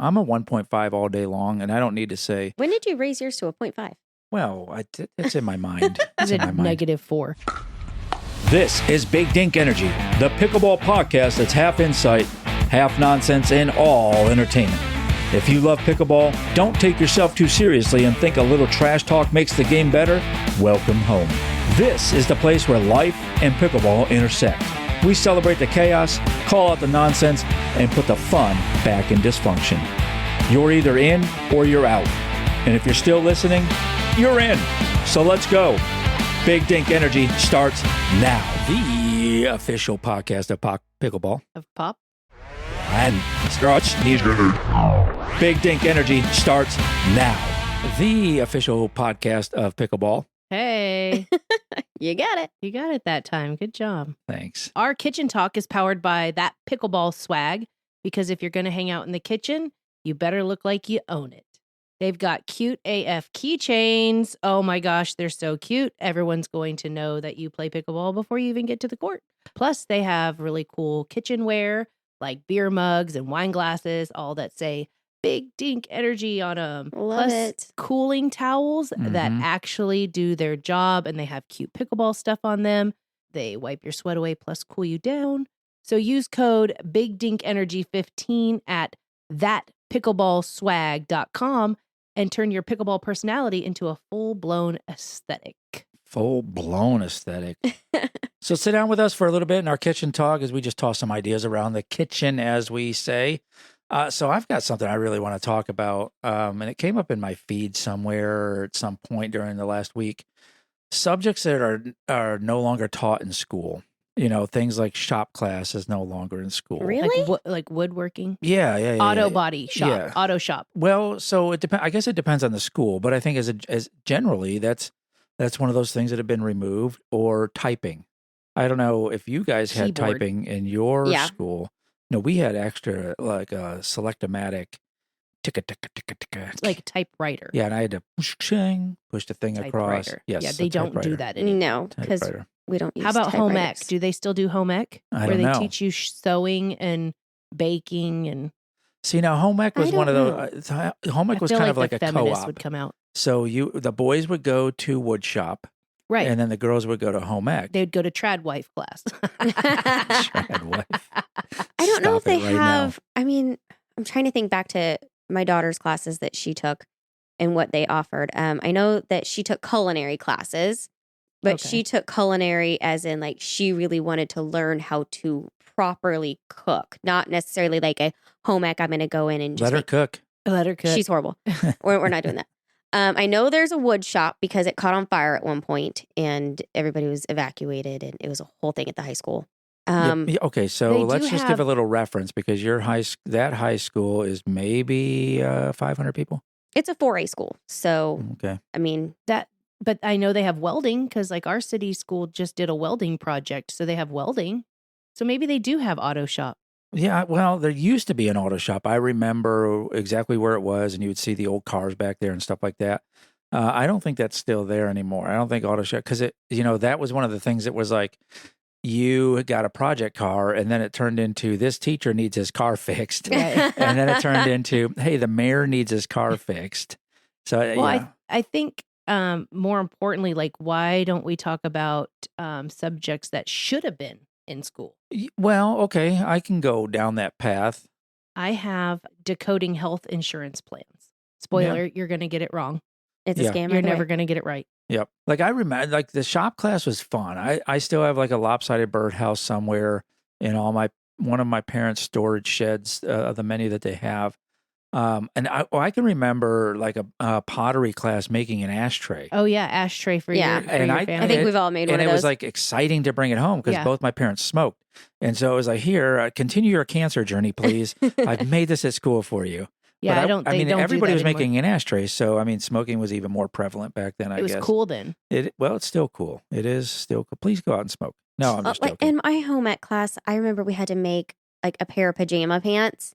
I'm a 1.5 all day long, and I don't need to say, When did you raise yours to a 0.5? well, it's in my mind. It's a -4. This is Big Dink Energy, the pickleball podcast that's half insight, half nonsense, and all entertainment. If you love pickleball, don't take yourself too seriously and think a little trash talk makes the game better, welcome home. This is the place where life and pickleball intersect. We celebrate the chaos, call out the nonsense, and put the fun back in dysfunction. You're either in or you're out. And if you're still listening, you're in. So let's go. Big Dink Energy starts now. The official podcast of Pickleball. Of Pop? And starts. Big Dink Energy starts now. The official podcast of Pickleball. Hey. You got it. You got it that time. Good job. Thanks. Our kitchen talk is powered by that pickleball swag, because if you're going to hang out in the kitchen, you better look like you own it. They've got cute AF keychains. Oh my gosh, they're so cute. Everyone's going to know that you play pickleball before you even get to the court. Plus, they have really cool kitchenware like beer mugs and wine glasses, all that say Big Dink Energy on them. Love Plus, it. cooling towels that actually do their job, and they have cute pickleball stuff on them. They wipe your sweat away plus cool you down. So use code BigDinkEnergy15 at thatpickleballswag.com and turn your pickleball personality into a full-blown aesthetic. Full-blown aesthetic. So sit down with us for a little bit in our kitchen talk as we just toss some ideas around the kitchen, as we say. So I've got something I really want to talk about, and it came up in my feed somewhere at some point during the last week. Subjects that are no longer taught in school. You know, things like shop class is no longer in school. Really? Like woodworking? Yeah. Auto body shop. Yeah. Auto shop. Well, so it depends. I guess it depends on the school, but I think as generally that's one of those things that have been removed. Or typing. I don't know if you guys had Keyboard. typing in your school. No, we had extra like a Selectomatic ticka. Like a typewriter. Yeah, and I had to push the thing across. Typewriter. Yes, Yeah, they don't do that anymore. No, because Typewriter. we don't use How about home ec? typewriters. Do they still do home ec? I Where don't they know. teach you sewing and baking and See, now home ec was I one of don't those. Home ec I was feel kind of like the a feminists co-op. would come out. So the boys would go to wood shop, Right. and then the girls would go to home ec. They would go to trad wife class. Trad wife. I don't know if Stop they it right now. have. I mean, I'm trying to think back to my daughter's classes that she took and what they offered. I know that she took culinary classes, but Okay. she took culinary as in like she really wanted to learn how to properly cook, not necessarily like a home ec. I'm going to go in and just Let her make- cook. Let her cook. She's horrible. We're not doing that. I know there's a wood shop because it caught on fire at one point and everybody was evacuated and it was a whole thing at the high school. Yeah, okay, they so do let's just give have- a little reference because that high school is maybe 500 people. It's a 4A school. So, Okay. I mean, But I know they have welding because like our city school just did a welding project. So they have welding. So maybe they do have auto shop. Yeah, well, there used to be an auto shop. I remember exactly where it was, and you would see the old cars back there and stuff like that. I don't think that's still there anymore. I don't think auto shop, because that was one of the things that was like, you got a project car, and then it turned into this teacher needs his car fixed, Right. and then it turned into, hey, the mayor needs his car fixed. So Well, yeah, I think more importantly, like, why don't we talk about subjects that should have been in school? Well, okay, I can go down that path. I have decoding health insurance plans. Spoiler, you're going to get it wrong. it's a Yeah. scam. You're either never way. going to get it right. Yep. Like I remember, like the shop class was fun. I still have like a lopsided birdhouse somewhere in one of my parents' storage sheds of the many that they have. And I can remember like a pottery class making an ashtray. Oh, yeah. Ashtray for Yeah. your, for And your I family. I think we've all made one And of it those. was like exciting to bring it home because Yeah. both my parents smoked. And so it was like, here, continue your cancer journey, please. I've made this at school for you. yeah, But I don't. I They mean, don't do everybody that was anymore. making an ashtray. So, I mean, smoking was even more prevalent back then, I It was guess. cool then. Well, it's still cool. It is still cool. Please go out and smoke. No, I'm just like joking. in my home ec class, I remember we had to make like a pair of pajama pants.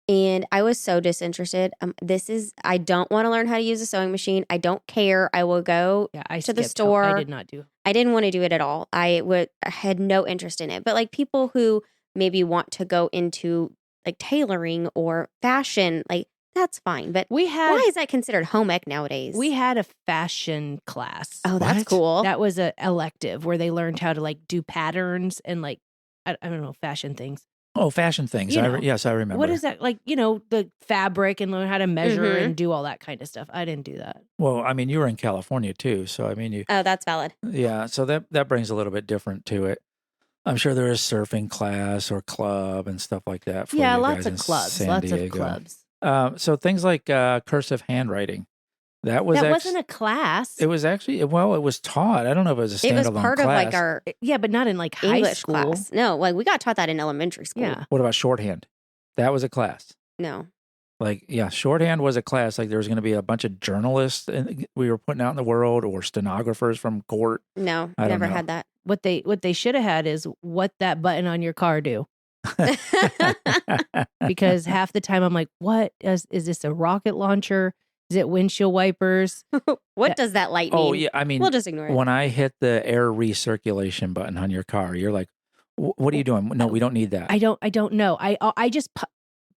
And I was so disinterested. I don't want to learn how to use a sewing machine. I don't care. I will go. Yeah, I To the skipped home. I store. did not do. I didn't want to do it at all. I had no interest in it. But like people who maybe want to go into like tailoring or fashion, like that's fine. But We had why is that considered home ec nowadays? we had a fashion class. Oh, that's What? cool. That was a elective where they learned how to like do patterns and like I don't know, fashion things. Oh, fashion things. You know. Yes, I remember. What is that like? The fabric and learn how to measure Mhm. and do all that kind of stuff. I didn't do that. Well, I mean, you were in California too, so I mean, Oh, that's valid. yeah, so that brings a little bit different to it. I'm sure there is surfing class or club and stuff like that. For Yeah, you lots guys of in clubs. San Lots of Diego. clubs. So things like cursive handwriting. That Wasn't a class. It was actually it was taught. I don't know if it was a It standalone was part class. of like our Yeah, but not in like high English school. class. No, like we got taught that in elementary school. Yeah. What about shorthand? That was a class. No. Like, yeah, shorthand was a class. Like, there was going to be a bunch of journalists we were putting out in the world, or stenographers from court. No, I don't never know. had that. What they should have had is what that button on your car do. Because half the time I'm like, what is this a rocket launcher? Is it windshield wipers? What does that light mean? Oh yeah, I mean, We'll just ignore it. when I hit the air recirculation button on your car, you're like, "What are you doing?" No, we don't need that. I don't know. I just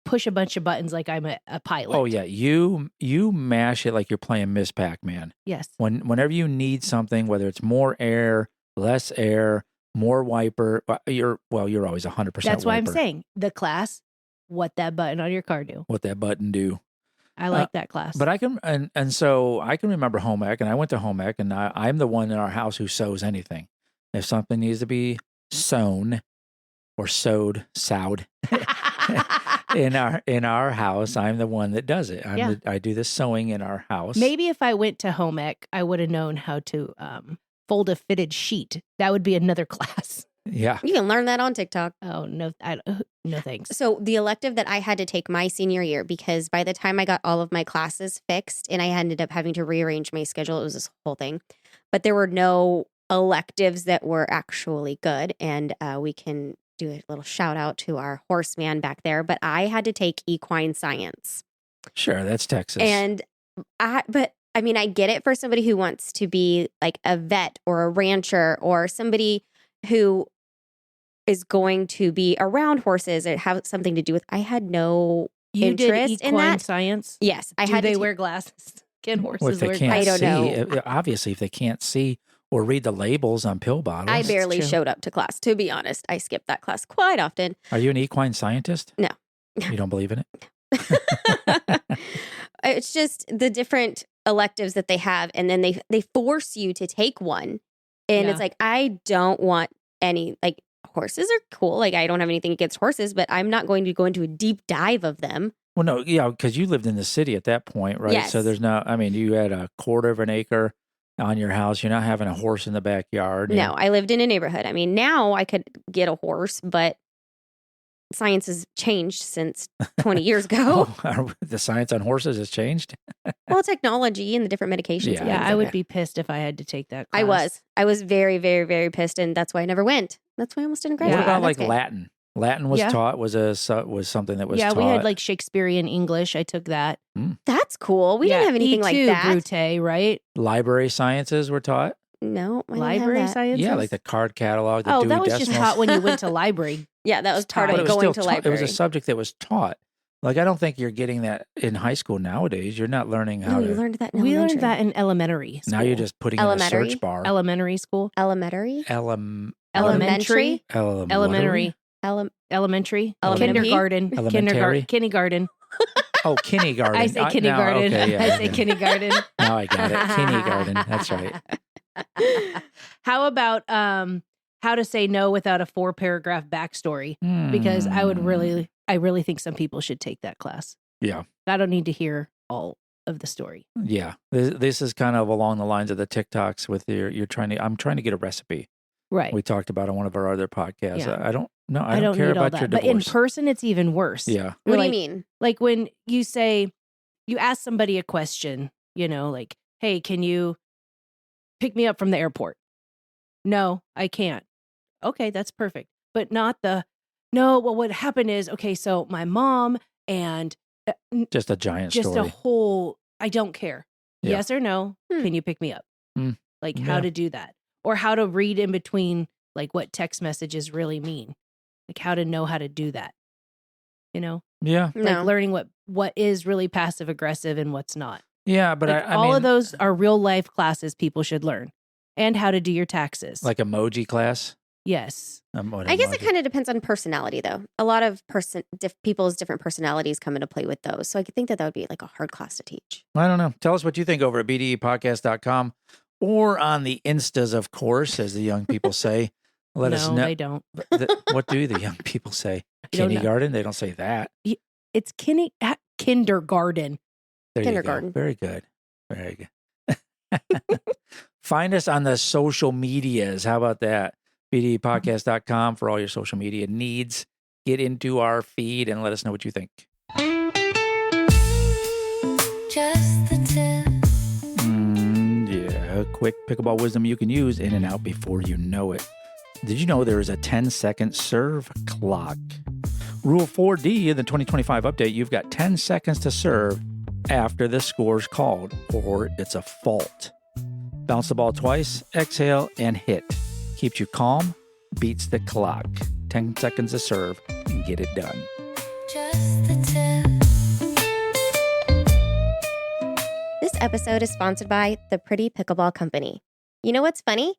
push a bunch of buttons like I'm a pilot. Oh yeah, you mash it like you're playing Miss Pac-Man. Yes. Whenever you need something, whether it's more air, less air, more wiper, you're always 100%. That's why I'm wiper. saying the class, what that button on your car do. What that button do. I like that class. But I can, and so I can remember home ec, and I went to home ec, and I'm the one in our house who sews anything. If something needs to be sewn or sewed in our house, I'm the one that does it. I do the sewing in our house. Maybe if I went to home ec, I would have known how to fold a fitted sheet. That would be another class. Yeah. You can learn that on TikTok. Oh, no, no thanks. So the elective that I had to take my senior year, because by the time I got all of my classes fixed and I ended up having to rearrange my schedule, it was this whole thing. But there were no electives that were actually good. And we can do a little shout out to our horseman back there. But I had to take equine science. Sure, that's Texas. And I get it for somebody who wants to be like a vet or a rancher or somebody who is going to be around horses or have something to do with. I had no You did interest in equine that. science? Yes, I Do had. they to wear glasses? Can Well, if horses they wear can't glasses? I don't see, obviously, if they can't see or read the labels on pill bottles. I barely true. showed up to class. To be honest, I skipped that class quite often. Are you an equine scientist? No. You don't believe in it? It's just the different electives that they have, and then they force you to take one, and Yeah. it's like I don't want any like. Horses are cool. Like, I don't have anything against horses, but I'm not going to go into a deep dive of them. Well, no, yeah, because you lived in the city at that point, right? Yes. So there's no, I mean, you had a quarter of an acre on your house. You're not having a horse in the backyard. No, I lived in a neighborhood. I mean, now I could get a horse, but science has changed since 20 years ago. The science on horses has changed. Well, technology and the different medications. Yeah, and Yeah, things I like would that. be pissed if I had to take that class. I was very, very, very pissed, and that's why I never went. That's why I almost didn't What graduate. about That's like okay. Latin? Latin was Yeah. taught, was something that was Yeah, taught. we had like Shakespearean English. I took that. That's cool. We didn't have anything like E2 that. Brute, right? library sciences were taught. No, I didn't have Library that. sciences. Yeah, like the card catalog. The Oh, Dewey that was just Decimals. taught when you went to library. Yeah, that was part But of it was going still to taught- library. It was a subject that was taught. Like, I don't think you're getting that in high school nowadays. You're not learning how No, you to. learned that in We elementary. learned that in elementary school. Now you're just putting in a Elementary? search bar. Elementary school. elementary. Elementary. Elementary. Elementary. Elementary? Kindergarten. Elementary? Kindergarten. Oh, kindergarten. I say now- kindergarten. okay, yeah, I say yeah. kindergarten. Now I got it. Kindergarten. That's right. How about how to say no without a 4-paragraph backstory? Because I really think some people should take that class. Yeah. I don't need to hear all of the story. Yeah. This is kind of along the lines of the TikToks with I'm trying to get a recipe. Right. We talked about on one of our other podcasts. Yeah. I don't care need all about that. your But in divorce. person, it's even worse. Yeah. What do Like- you mean? Like when you ask somebody a question, like, hey, can you pick me up from the airport? No, I can't. Okay, that's perfect. But not no, well, what happened is, okay, so my mom and Just a giant just story. a whole, I don't care. Yeah. Yes or no, Hmm. can you pick me up? Like how Yeah. to do that. Or how to read in between, like what text messages really mean. Like how to know how to do that. Yeah. Like No. learning what is really passive aggressive and what's not. Yeah, but Like, I all mean, of those are real life classes people should learn, and how to do your taxes. like emoji class. Yes. I guess it kind of depends on personality, though. A lot of people's different personalities come into play with those. So I think that would be like a hard class to teach. I don't know. Tell us what you think over at bdepodcast.com or on the Instas, of course, as the young people say. Let us know. They don't. What do the young people say? You don't know. Kindergarten? They don't say that. It's kindergarten. There Kindergarten. You go. Very good. Very good. Find us on the social medias. How about that? bdepodcast.com for all your social media needs. Get into our feed and let us know what you think. Just the tip. Yeah, quick pickleball wisdom you can use in and out before you know it. Did you know there is a 10-second serve clock? Rule 4D in the 2025 update, you've got 10 seconds to serve after the score's called, or it's a fault. Bounce the ball twice, exhale, and hit. Keeps you calm, beats the clock. 10 seconds to serve and get it done. Just the tip. This episode is sponsored by the Pretty Pickleball Company. You know what's funny?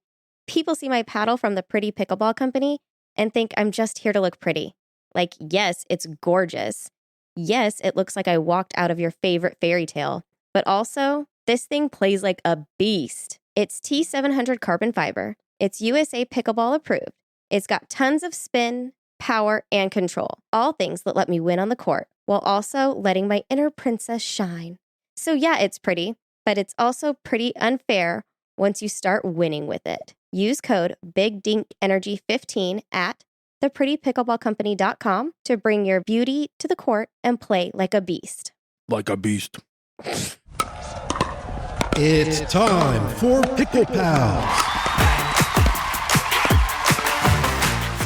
People see my paddle from the Pretty Pickleball Company and think I'm just here to look pretty. Like, yes, it's gorgeous. Yes, it looks like I walked out of your favorite fairy tale. But also, this thing plays like a beast. It's T700 carbon fiber. It's USA Pickleball approved. It's got tons of spin, power, and control. All things that let me win on the court, while also letting my inner princess shine. So yeah, it's pretty, but it's also pretty unfair once you start winning with it. Use code BIGDINKENERGY15 at theprettypickleballcompany.com to bring your beauty to the court and play like a beast. Like a beast. It's time for Pickle Pals.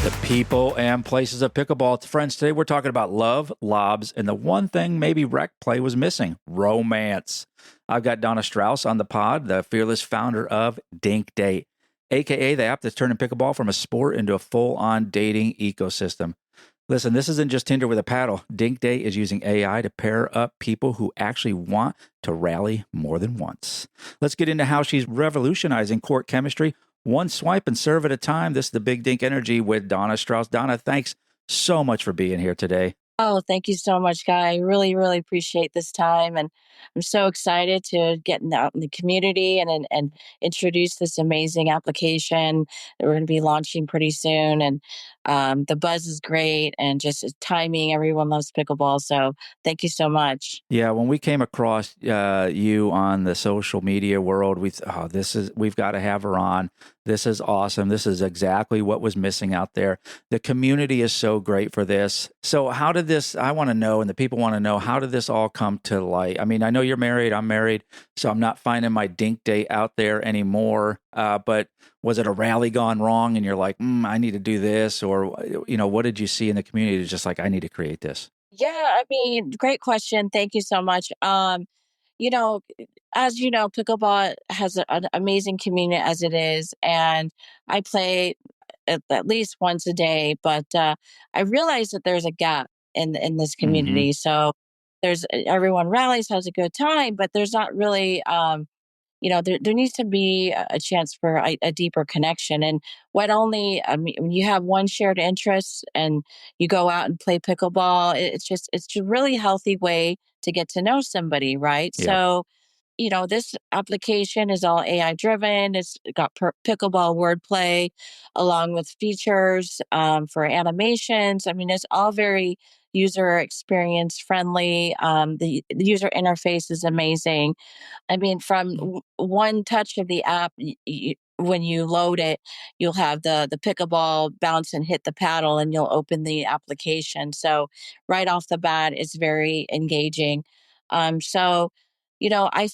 The people and places of pickleball. Friends, today we're talking about love, lobs, and the one thing maybe rec play was missing, romance. I've got Dawna Strouse on the pod, the fearless founder of Dink Date, a.k.a. the app that's turning pickleball from a sport into a full-on dating ecosystem. Listen, this isn't just Tinder with a paddle. Dink Date is using AI to pair up people who actually want to rally more than once. Let's get into how she's revolutionizing court chemistry, one swipe and serve at a time. This is the Big Dink Energy with Dawna Strouse. Dawna, thanks so much for being here today. Oh, thank you so much, Guy. I really, really appreciate this time. And I'm so excited to get out in the community and introduce this amazing application that we're going to be launching pretty soon. And the buzz is great and just timing. Everyone loves pickleball. So thank you so much. Yeah, when we came across you on the social media world, we've got to have her on. This is awesome. This is exactly what was missing out there. The community is so great for this. So how did this, I want to know, and the people want to know, how did this all come to light? I mean, I know you're married, I'm married, so I'm not finding my Dink Date out there anymore. But was it a rally gone wrong and you're like, I need to do this? Or, what did you see in the community that's just like, I need to create this? Yeah, I mean, great question. Thank you so much. As you know, pickleball has an amazing community as it is, and I play at least once a day. But I realize that there's a gap in this community. Mm-hmm. So everyone rallies, has a good time, but there's not really. There needs to be a chance for a deeper connection. And when you have one shared interest and you go out and play pickleball, it's a really healthy way to get to know somebody, right? Yeah. So, this application is all AI driven. It's got pickleball wordplay along with features for animations. I mean, it's all very user experience friendly. The user interface is amazing. I mean, from one touch of the app, when you load it, you'll have the pickleball bounce and hit the paddle, and you'll open the application. So right off the bat, it's very engaging. I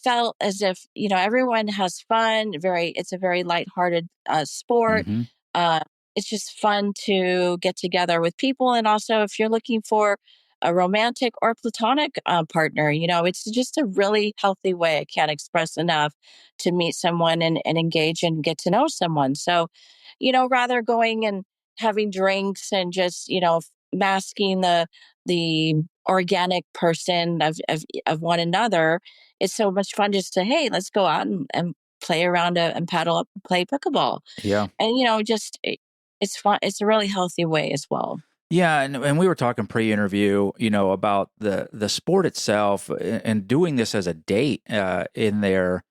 felt as if everyone has fun. It's a very lighthearted sport. Mm-hmm. It's just fun to get together with people, and also if you're looking for a romantic or platonic partner. It's just a really healthy way. I can't express enough to meet someone and engage and get to know someone. So, rather going and having drinks and just, masking the the organic person of one another, it's so much fun just to, hey, let's go out and play around and paddle up and play pickleball. Yeah. And, it's fun. It's a really healthy way as well. Yeah, and we were talking pre-interview, about the sport itself, and doing this as a date in there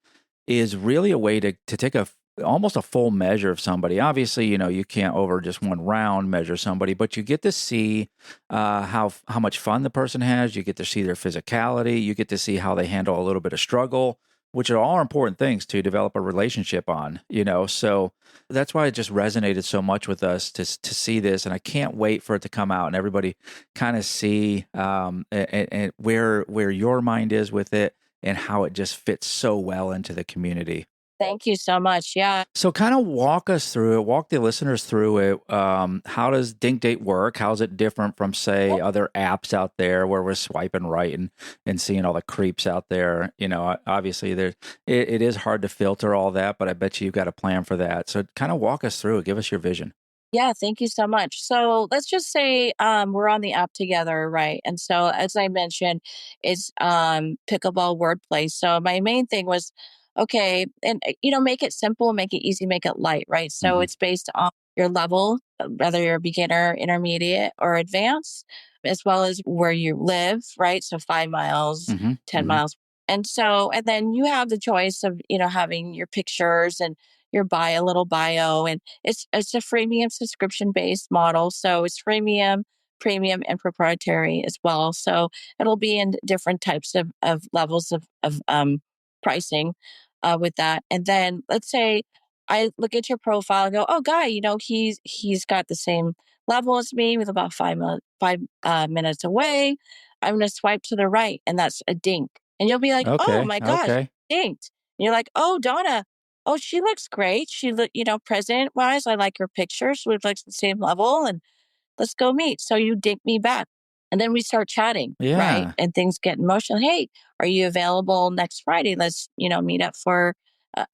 is really a way to take almost a full measure of somebody. Obviously, you can't over just one round measure somebody, but you get to see how much fun the person has. You get to see their physicality. You get to see how they handle a little bit of struggle, which are all important things to develop a relationship on. So that's why it just resonated so much with us to see this, and I can't wait for it to come out and everybody kind of see and where your mind is with it and how it just fits so well into the community. Thank you so much. Yeah. So kind of walk us through it, walk the listeners through it. How does Dink Date work? How's it different from, say, other apps out there where we're swiping right and seeing all the creeps out there? Obviously it is hard to filter all that, but I bet you've got a plan for that. So kind of walk us through it. Give us your vision. Yeah, thank you so much. So let's just say we're on the app together, right? And so as I mentioned, it's pickleball wordplay. So my main thing was, okay, and make it simple, make it easy, make it light, right? So it's based on your level, whether you're beginner, intermediate, or advanced, as well as where you live, right? So 5 miles, 10 miles. And then you have the choice of, having your pictures and your little bio, and it's a freemium subscription based model. So it's freemium, premium, and proprietary as well. So it'll be in different types of levels of pricing with that. And then let's say I look at your profile and go, oh, guy, he's got the same level as me with about 5 minutes away. I'm going to swipe to the right, and that's a dink. And you'll be like, oh my gosh, dinked. And you're like, oh, Dawna, oh, she looks great. She look, present wise, I like her picture. She looks like the same level, and let's go meet. So you dink me back. And then we start chatting, right? Yeah. And things get emotional. Hey, are you available next Friday? Let's, meet up for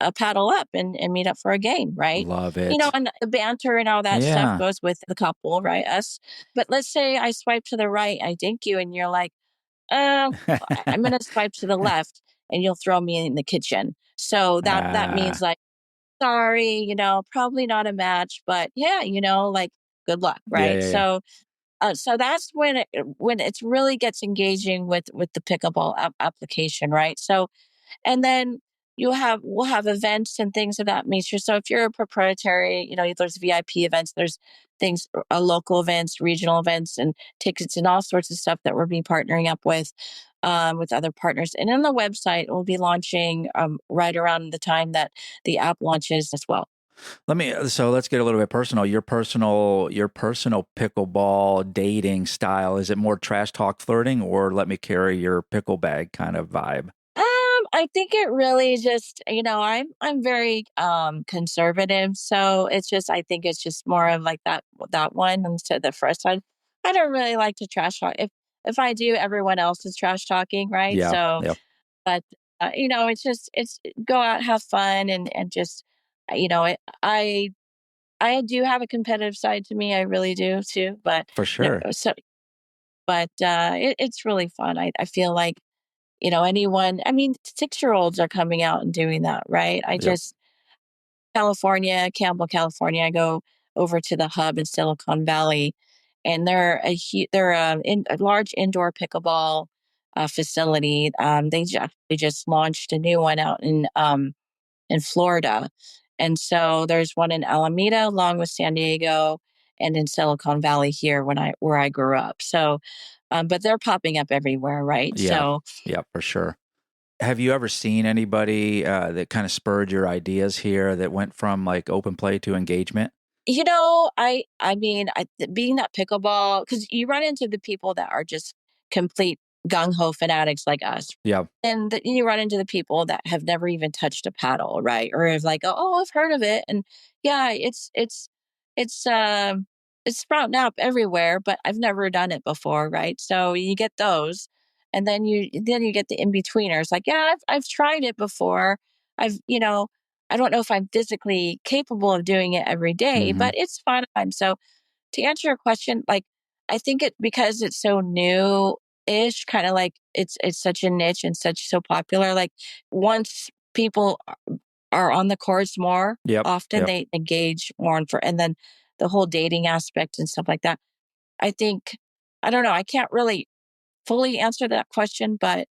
a paddle up and meet up for a game, right? Love it. And the banter and all that stuff goes with the couple, right? Us. But let's say I swipe to the right, I dink you, and you're like, I'm going to swipe to the left, and you'll throw me in the kitchen. So that means like, sorry, probably not a match, but yeah, like good luck, right? Yeah. So that's when it really gets engaging with the pickleball application, right? So, and then we'll have events and things of that nature. So if you're a proprietary, there's VIP events, there's things, local events, regional events, and tickets and all sorts of stuff that we'll be partnering up with other partners. And on the website, we'll be launching right around the time that the app launches as well. So let's get a little bit personal. Your personal pickleball dating style, is it more trash talk flirting or let me carry your pickle bag kind of vibe? I think it really just, I'm very conservative. So I think it's just more of like that one instead of the first one. I don't really like to trash talk. If I do, everyone else is trash talking, right? Yeah. So, Yeah. but it's go out, have fun, and just, I do have a competitive side to me. I really do too. But For sure. it's really fun. I feel like, anyone, 6-year-olds are coming out and doing that, right? Campbell, California, I go over to the hub in Silicon Valley, and they're a large indoor pickleball facility. They just launched a new one out in Florida. And so there's one in Alameda along with San Diego and in Silicon Valley here where I grew up. So, but they're popping up everywhere, right? Yeah. So, Yeah, for sure. Have you ever seen anybody that kind of spurred your ideas here that went from like open play to engagement? Being that pickleball, because you run into the people that are just complete gung ho fanatics like us. Yeah. And you run into the people that have never even touched a paddle, right? Or have like, oh, I've heard of it. And yeah, it's sprouting up everywhere, but I've never done it before, right? So you get those. And then you get the in-betweeners, like, yeah, I've tried it before. I don't know if I'm physically capable of doing it every day, but it's fun. So to answer your question, like, I think because it's so new-ish, kind of like it's such a niche and so popular. Like once people are on the course more Yep. often, Yep. they engage more and then the whole dating aspect and stuff like that. I think, I don't know, I can't really fully answer that question, but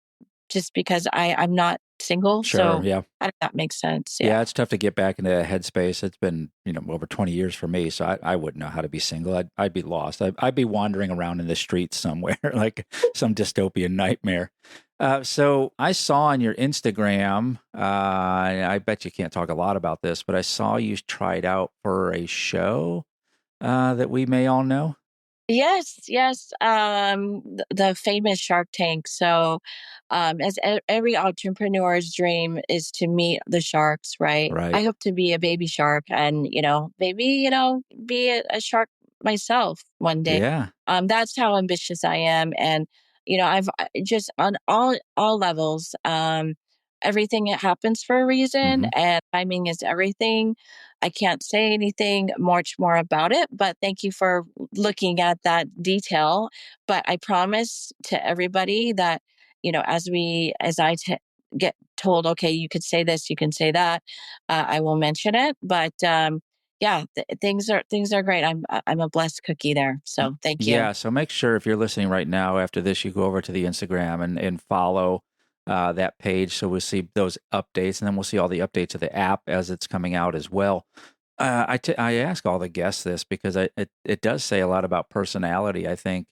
just because I'm not single, Sure. so Yeah. that makes sense. Yeah, it's tough to get back into that headspace. It's been, over 20 years for me, so I wouldn't know how to be single. I'd be lost. I'd be wandering around in the streets somewhere, like some dystopian nightmare. So I saw on your Instagram, I bet you can't talk a lot about this, but I saw you tried out for a show that we may all know. Yes, yes. The famous Shark Tank. So, as every entrepreneur's dream is to meet the sharks, right? Right. I hope to be a baby shark and, maybe, be a shark myself one day. Yeah. That's how ambitious I am. And, I've just on all levels, everything that happens for a reason Mhm. and timing is everything. I can't say anything much more about it, but thank you for looking at that detail. But I promise to everybody that, as I get told, okay, you could say this, you can say that, I will mention it. But yeah, things are great. I'm a blessed cookie there. So thank you. Yeah, so make sure if you're listening right now, after this, you go over to the Instagram and follow that page. So we'll see those updates, and then we'll see all the updates of the app as it's coming out as well. I ask all the guests this because it does say a lot about personality, I think.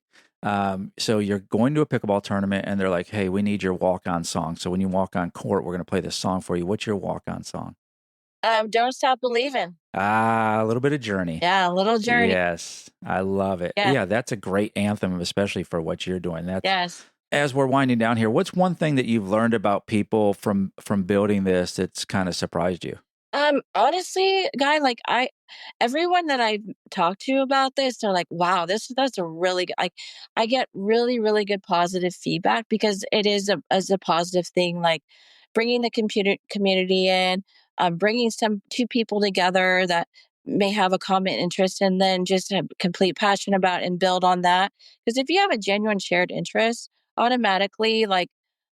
So you're going to a pickleball tournament, and they're like, hey, we need your walk-on song. So when you walk on court, we're going to play this song for you. What's your walk-on song? Don't stop believing. A little bit of Journey. Yeah, a little journey. Yes, I love it. Yeah. Yeah, that's a great anthem, especially for what you're doing. Yes. As we're winding down here, what's one thing that you've learned about people from building this that's kind of surprised you? Honestly, Guy, like everyone that I've talked to about this, they're like, wow, that's a really good, like, I get really, really good positive feedback because it is as a positive thing, like bringing the community in, bringing two people together that may have a common interest and then just have complete passion about and build on that. Because if you have a genuine shared interest, automatically, like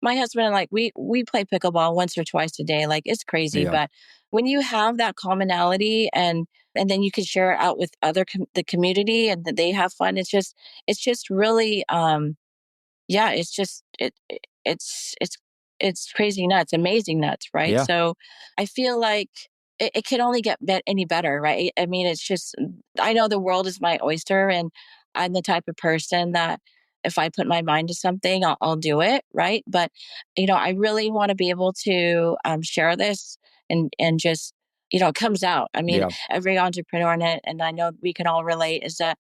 my husband and like we play pickleball once or twice a day, like it's crazy, Yeah. but when you have that commonality and then you can share it out with the community and that they have fun, it's just really yeah, it's crazy nuts, amazing nuts, right? Yeah. So I feel like it can only get any better, right? I mean, it's just, I know the world is my oyster, and I'm the type of person that if I put my mind to something, I'll do it, right? But I really want to be able to share this and just it comes out. I mean, Yeah. every entrepreneur and I know we can all relate is that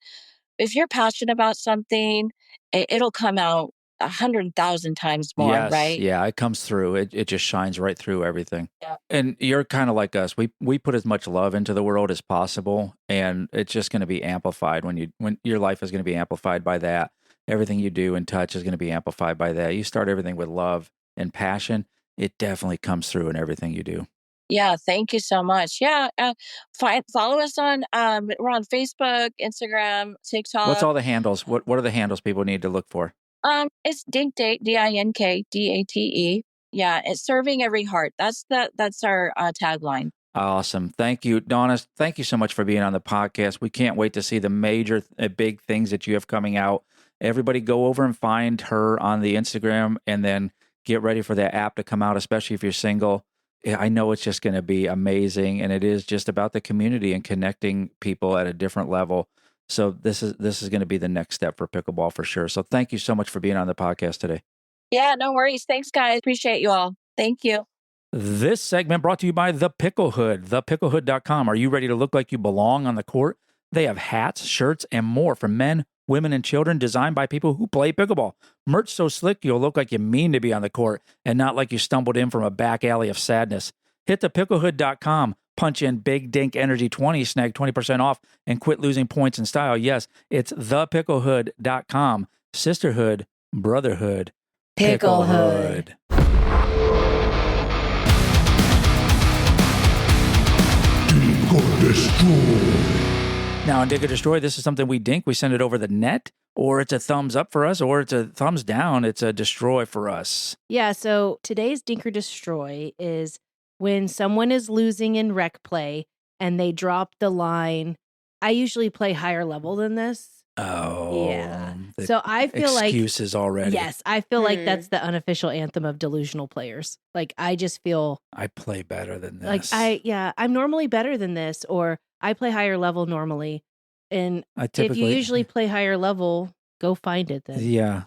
if you're passionate about something, it'll come out 100,000 times more, Yes. right? Yeah. It comes through. It just shines right through everything. Yeah. And you're kind of like us. We put as much love into the world as possible, and it's just going to be amplified when your life is going to be amplified by that. Everything you do and touch is going to be amplified by that. You start everything with love and passion. It definitely comes through in everything you do. Yeah, thank you so much. Yeah, follow us on we're on Facebook, Instagram, TikTok. What's all the handles? What are the handles people need to look for? It's Dink Date, DinkDate. Yeah, it's serving every heart. That's our tagline. Awesome. Thank you, Dawna. Thank you so much for being on the podcast. We can't wait to see the major big things that you have coming out. Everybody go over and find her on the Instagram and then get ready for that app to come out, especially if you're single. Yeah, I know it's just going to be amazing, and it is just about the community and connecting people at a different level. So this is going to be the next step for pickleball for sure. So thank you so much for being on the podcast today. Yeah, no worries. Thanks, guys. Appreciate you all. Thank you. This segment brought to you by The Pickle Hood, thepicklehhood.com. Are you ready to look like you belong on the court? They have hats, shirts, and more for men, women, and children designed by people who play pickleball. Merch so slick you'll look like you mean to be on the court and not like you stumbled in from a back alley of sadness. Hit thepicklehhood.com, punch in Big Dink Energy 20, snag 20% off, and quit losing points in style. Yes, it's thepicklehhood.com. Sisterhood, brotherhood, Picklehood. Destroy. Now, on Dink or Destroy, this is something we dink. We send it over the net. or it's a thumbs up for us, or it's a thumbs down. It's a destroy for us. Yeah, so today's Dink or Destroy is when someone is losing in rec play and they drop the line. I usually play higher level than this. Oh, Yeah. the So I feel like excuses already. yes, I feel like that's the unofficial anthem of delusional players. Like I just feel I play better than this. like I'm normally better than this, or I play higher level normally. And I if you typically usually play higher level, go find it then. Yeah.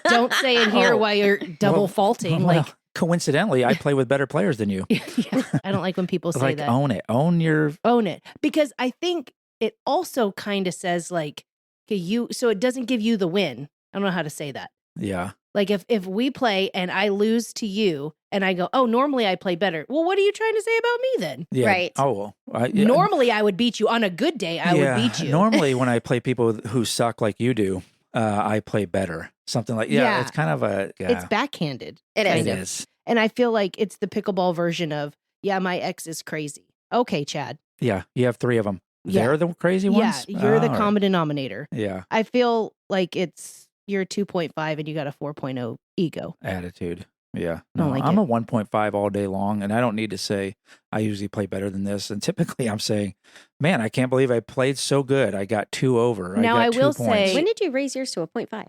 Don't say it here Oh. while you're double faulting. Well, Like coincidentally, I play with better players than you. yeah, I don't like when people say Like, that. own it. Own your. Own it. Because I think it also kind of says like, okay, so it doesn't give you the win. I don't know how to say that. Yeah. Like if we play and I lose to you and I go, oh, normally I play better. Well, what are you trying to say about me then? Yeah. Right. Oh, well. Normally I would beat you. On a good day, I would beat you. Normally, when I play people who suck like you do, I play better. Something like, Yeah. it's kind of a. Yeah, It's backhanded. It is. it kind of. is. And I feel like it's the pickleball version of, yeah, my ex is crazy. Okay, Chad. Yeah. You have 3 of them. Yeah. They're the crazy ones? Yeah, you're the All right. common denominator. Yeah. I feel like you're a 2.5 and you got a 4.0 ego. Attitude. Yeah. Don't No, like I'm it. a 1.5 all day long, and I don't need to say I usually play better than this. And typically I'm saying, man, I can't believe I played so good. I got 2 over. Now, I I got will 2 points. say- When did you raise yours to a 0.5?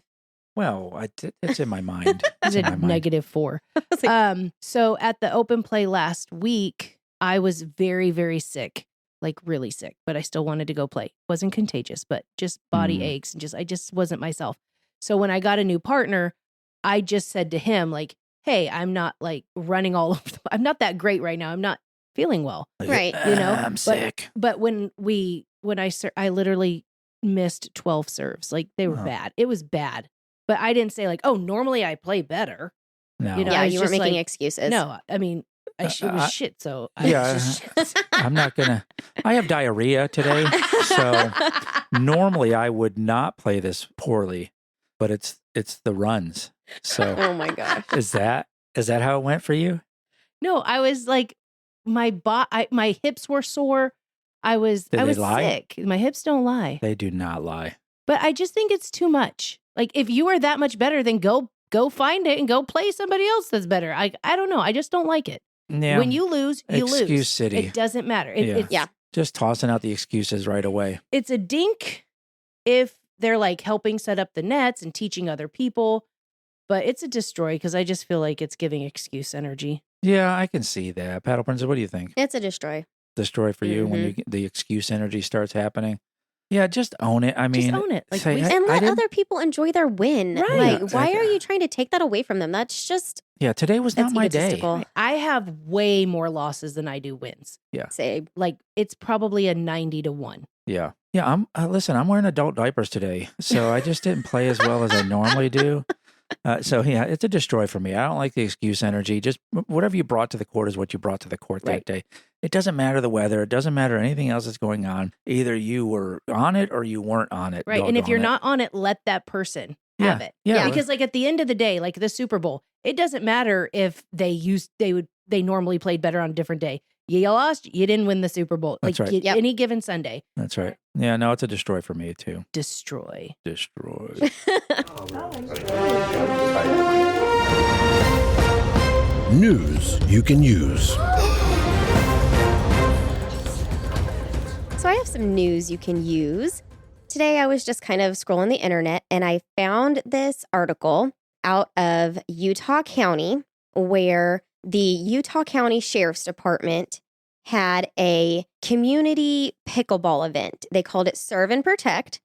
Well, it's in my mind. It's It's in my a mind. -4. I was like, So at the open play last week, I was very, very sick, like really sick, but I still wanted to go play. Wasn't contagious, but just body aches and I just wasn't myself. So when I got a new partner, I just said to him like, hey, I'm not like running all over. I'm not that great right now. I'm not feeling well. Right. You know, I'm but- sick. But when I literally missed 12 serves. Like they were Oh. bad. It was bad. But I didn't say like, oh, normally I play better. No. You know, yeah, I was you weren't just making like, excuses. No, I mean, it was shit. So I yeah. was just I'm not gonna. I have diarrhea today, so normally I would not play this poorly, but it's the runs. So Oh my gosh. is that how it went for you? no, I was like, my hips were sore. I was Did they lie? sick. My hips don't lie. They do not lie. But I just think it's too much. Like if you are that much better, then go find it and go play somebody else that's better. I don't know. I just don't like it. Yeah. When you lose, you Excuse lose. city. It doesn't matter. Yeah. It's, Yeah. Just tossing out the excuses right away. it's a dink if they're like helping set up the nets and teaching other people. But it's a destroy because I just feel like it's giving excuse energy. Yeah, I can see that. Paddle Princess, what do you think? It's a destroy. Destroy for you when the excuse energy starts happening? Yeah, just own it. I mean, just own it. Like say, we- I- And I let didn't- other people enjoy their win. Right. Like, Yeah, why are exactly. you trying to take that away from them? That's just Yeah, today was that's not my day. egotistical. I have way more losses than I do wins. Say, Like it's probably a 90-1. Yeah. Yeah, listen, I'm wearing adult diapers today, so I just didn't play as well as I normally do. So yeah, it's a destroy for me. I don't like the excuse energy. Just whatever you brought to the court is what you brought to the court Right. that day. It doesn't matter the weather. It doesn't matter anything else that's going on. Either you were on it or you weren't on it. Right. And if doggone you're it. not on it, let that person have it. Yeah. Because like at the end of the day, like the Super Bowl, it doesn't matter if they normally played better on a different day. You lost, you didn't win the Super Bowl. That's Like right. Yep. any given Sunday, That's right. Yeah, no, it's a destroy for me too. destroy. Destroy. News you can use. So I have some news you can use. Today I was just kind of scrolling the internet and I found this article out of Utah County where the Utah County Sheriff's Department had a community pickleball event. They called it Serve and Protect.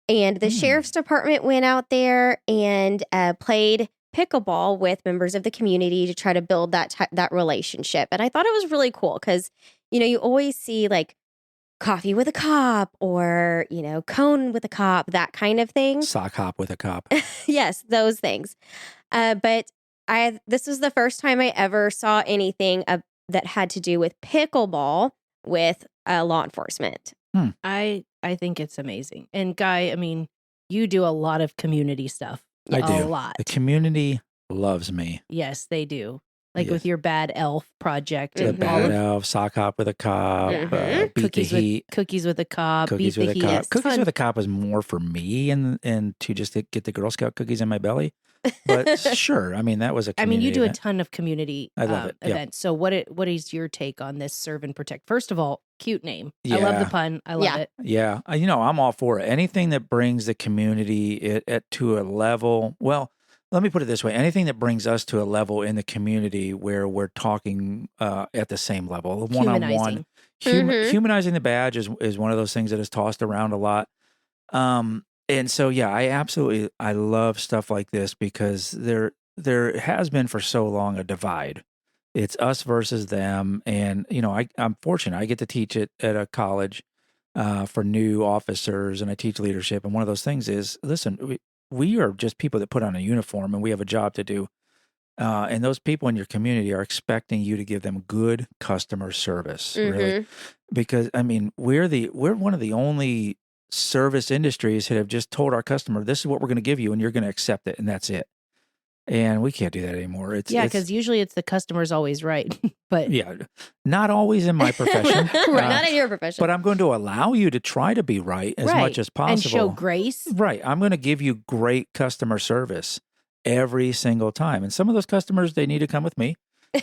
And the Sheriff's Department went out there and played pickleball with members of the community to try to build that relationship. And I thought it was really cool because, you always see like coffee with a cop or, cone with a cop, that kind of thing. Sock hop with a cop. Yes, those things. But this was the first time I ever saw anything that had to do with pickleball with law enforcement. I think it's amazing. And Guy, I mean, you do a lot of community stuff. I A do. lot. The community loves me. Yes, they do. like Yes. with your bad elf project. The and bad all of elf, sock hop with a cop, Mhm. beat the heat. cookies with a cop, Cookies beat with the a heat. cop. It's Cookies fun. with a cop is more for me and to just get the Girl Scout cookies in my belly. But sure, I mean that was a. I mean, you community do a event. ton of community I love it. Yep. events. So what is your take on this serve and protect? First of all, cute name. I love the Yeah. pun. I love Yeah. it. Yeah, I'm all for it. Anything that brings the community to a level. Well, let me put it this way: anything that brings us to a level in the community where we're talking at the same level, one on one. Mhm. Humanizing the badge is one of those things that is tossed around a lot. And so, yeah, I love stuff like this because there has been for so long a divide. It's us versus them. And, I'm fortunate. I get to teach it at a college for new officers and I teach leadership. And one of those things is, listen, we are just people that put on a uniform and we have a job to do. And those people in your community are expecting you to give them good customer service, really. Because, I mean, we're one of the only service industries that have just told our customer, this is what we're going to give you and you're going to accept it and that's it. And we can't do that anymore. Because usually it's the customer's always right. But yeah, not always in my profession. Not in your profession. But I'm going to allow you to try to be right as much as possible. And show grace. Right. I'm going to give you great customer service every single time. And some of those customers, they need to come with me.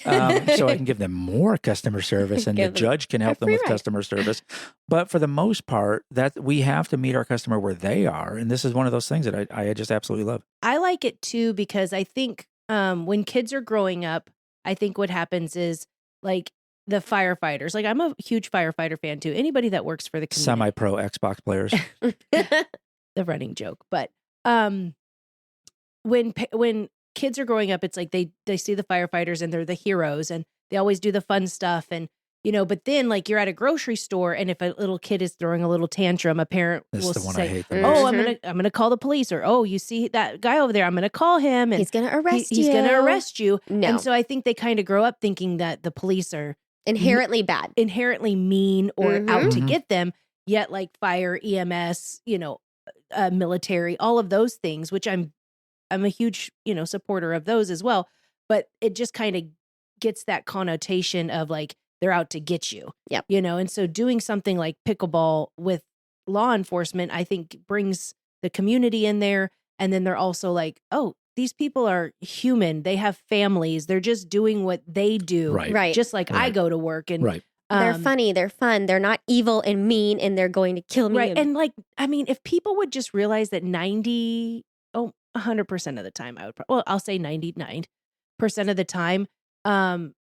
So I can give them more customer service and the judge can help them with customer service. But for the most part, that we have to meet our customer where they are. And this is one of those things that I just absolutely love. I like it too, because I think when kids are growing up, I think what happens is like the firefighters, like I'm a huge firefighter fan too. Anybody that works for the community. Semi-pro Xbox players. The running joke. But when kids are growing up, it's like they see the firefighters and they're the heroes and they always do the fun stuff. And, but then like you're at a grocery store and if a little kid is throwing a little tantrum, a parent will the one I say, hate the oh, most. I'm going to call the police, or, oh, you see that guy over there, I'm going to call him. And he's going to arrest you. He's going to arrest you. No. And so I think they kind of grow up thinking that the police are inherently bad, inherently mean or out to Mhm. get them. Yet like fire, EMS, military, all of those things, which I'm a huge, supporter of those as well. But it just kind of gets that connotation of like, they're out to get you. Yep. And so doing something like pickleball with law enforcement, I think brings the community in there. And then they're also like, oh, these people are human. They have families. They're just doing what they do. Right. Just like I go to work. And Right. They're funny. They're fun. They're not evil and mean and they're going to kill me. Right. And like, I mean, if people would just realize that 100% of the time, I'll say 99% of the time,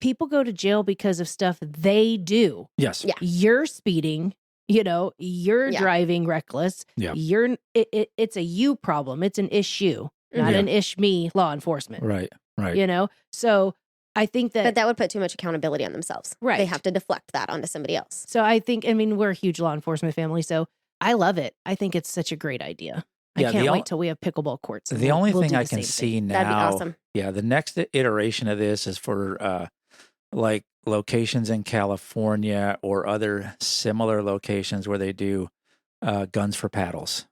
people go to jail because of stuff they do. Yes. Yeah. You're speeding, you're driving reckless. Yeah. It's a you problem. It's an issue, not an me law enforcement. Right. Right. So I think but that would put too much accountability on themselves. Right. They have to deflect that onto somebody else. So I think, we're a huge law enforcement family, so I love it. I think it's such a great idea. Yeah, I can't wait till we have pickleball courts. The only we'll thing do I the can same see thing. now, That'd be awesome. Yeah, the next iteration of this is for like locations in California or other similar locations where they do guns for paddles.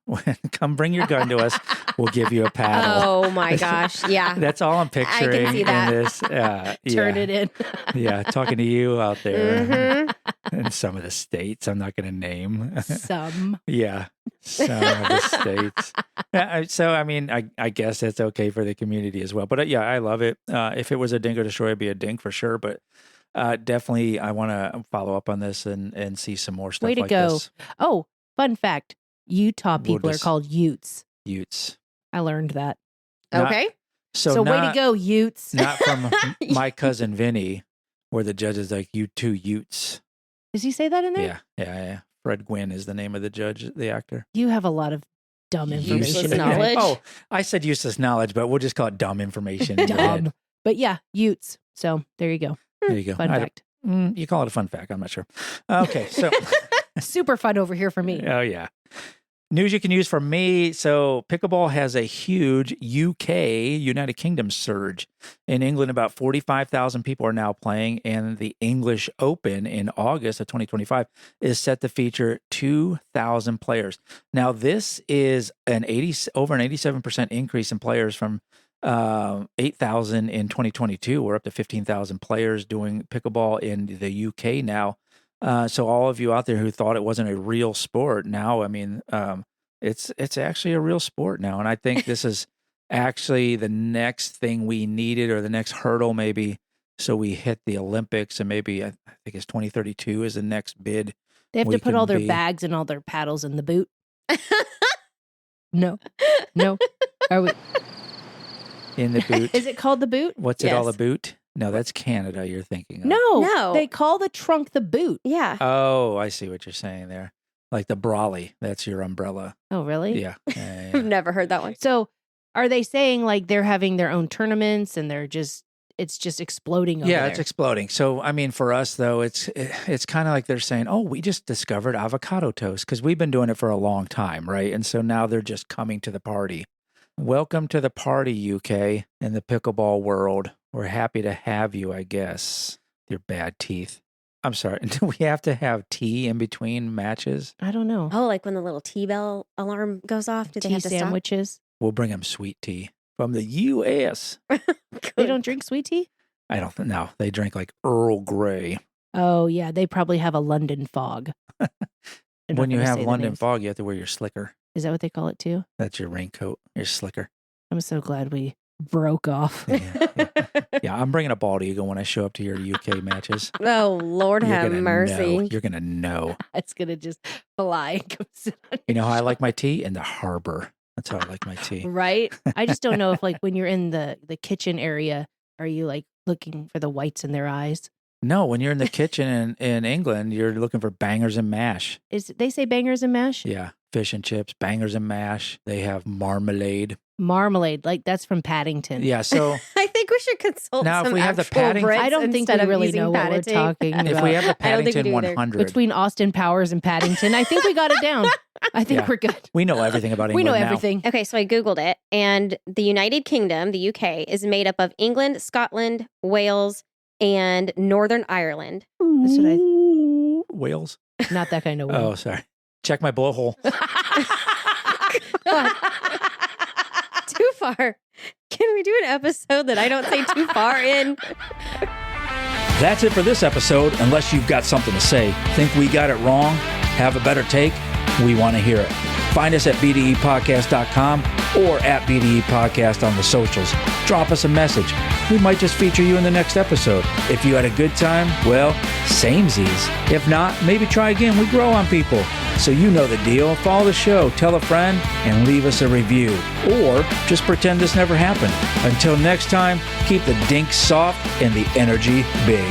Come bring your gun to us. We'll give you a paddle. Oh my gosh. Yeah. That's all I'm picturing see that. in this. Turn it in. Yeah, talking to you out there Mhm. in some of the states I'm not going to name. Some. Yeah, some of the states. Yeah, so, I mean, I guess that's okay for the community as well. But yeah, I love it. If it was a dink or destroy, it'd be a dink for sure. But definitely, I want to follow up on this and see some more stuff Way to like go. this. Oh, fun fact. Utah people are just- called Utes. Utes. I learned that. Not- Okay. So way to go, Utes. Not from my cousin Vinny, where the judge is like, you two Utes. Does he say that in there? Yeah. Fred Gwynn is the name of the judge, the actor. You have a lot of dumb information. Useless knowledge. Oh, I said useless knowledge, but we'll just call it dumb information. Dumb. But yeah, Utes. So there you go. There you go. Fun fact. You call it a fun fact. I'm not sure. Okay, so. Super fun over here for me. Oh, yeah. News you can use for me. So pickleball has a huge United Kingdom surge. In England, about 45,000 people are now playing, and the English Open in August of 2025 is set to feature 2,000 players. Now, this is over an 87% increase in players from 8,000 in 2022. We're up to 15,000 players doing pickleball in the UK now. So all of you out there who thought it wasn't a real sport, now, I mean, it's actually a real sport now. And I think this is actually the next thing we needed, or the next hurdle maybe. So we hit the Olympics, and maybe I think it's 2032 is the next bid. They have to put all their bags and all their paddles in the boot. No. Are we in the boot? Is it called the boot? What's it all a boot? No, that's Canada you're thinking of. No. They call the trunk the boot. Yeah. Oh, I see what you're saying there. Like the brolly. That's your umbrella. Oh, really? Yeah. I've never heard that one. So are they saying like they're having their own tournaments and it's just exploding over Yeah, there? it's exploding. So, I mean, for us, though, it's kind of like they're saying, oh, we just discovered avocado toast, because we've been doing it for a long time, right? And so now they're just coming to the party. Welcome to the party, UK, and the pickleball world. We're happy to have you, I guess. Your bad teeth. I'm sorry. Do we have to have tea in between matches? I don't know. Oh, like when the little tea-bell alarm goes off? Do they Tea have to sandwiches? We'll bring them sweet tea from the U.S. They don't drink sweet tea? I don't think. No, they drink like Earl Grey. Oh, yeah. They probably have a London fog. When you have London fog, you have to wear your slicker. Is that what they call it too? That's your raincoat, your slicker. I'm so glad we broke off. Yeah, I'm bringing a bald eagle when I show up to your UK matches. Oh, Lord have mercy. You're going to know. It's going to just fly and go sit on You know how I like my tea? In the harbor. That's how I like my tea. Right? I just don't know if like when you're in the kitchen area, are you like looking for the whites in their eyes? No, when you're in the kitchen in England, you're looking for bangers and mash. They say bangers and mash? Yeah, fish and chips, bangers and mash. They have marmalade. Marmalade, like that's from Paddington. Yeah, so I think we should consult now if some we have the actual Paddington, Brits I don't think we instead of really using know what we're Paddington. talking about. if we have the I don't think we Paddington do either. 100, Between Austin Powers and Paddington, I think we got it down. I think Yeah. we're good. we know everything about We England know now. everything. Okay, so I Googled it, and the United Kingdom, the UK, is made up of England, Scotland, Wales, and Northern Ireland. That's what Wales? Not that kind of Oh, one. sorry. Check my blowhole. Too far. Can we do an episode that I don't say too far in? That's it for this episode. Unless you've got something to say, think we got it wrong, have a better take, we want to hear it. Find us at bdepodcast.com or at BDE Podcast on the socials. Drop us a message. We might just feature you in the next episode. If you had a good time, well, samesies. If not, maybe try again. We grow on people. So you know the deal. Follow the show, tell a friend, and leave us a review. Or just pretend this never happened. Until next time, keep the dink soft and the energy big.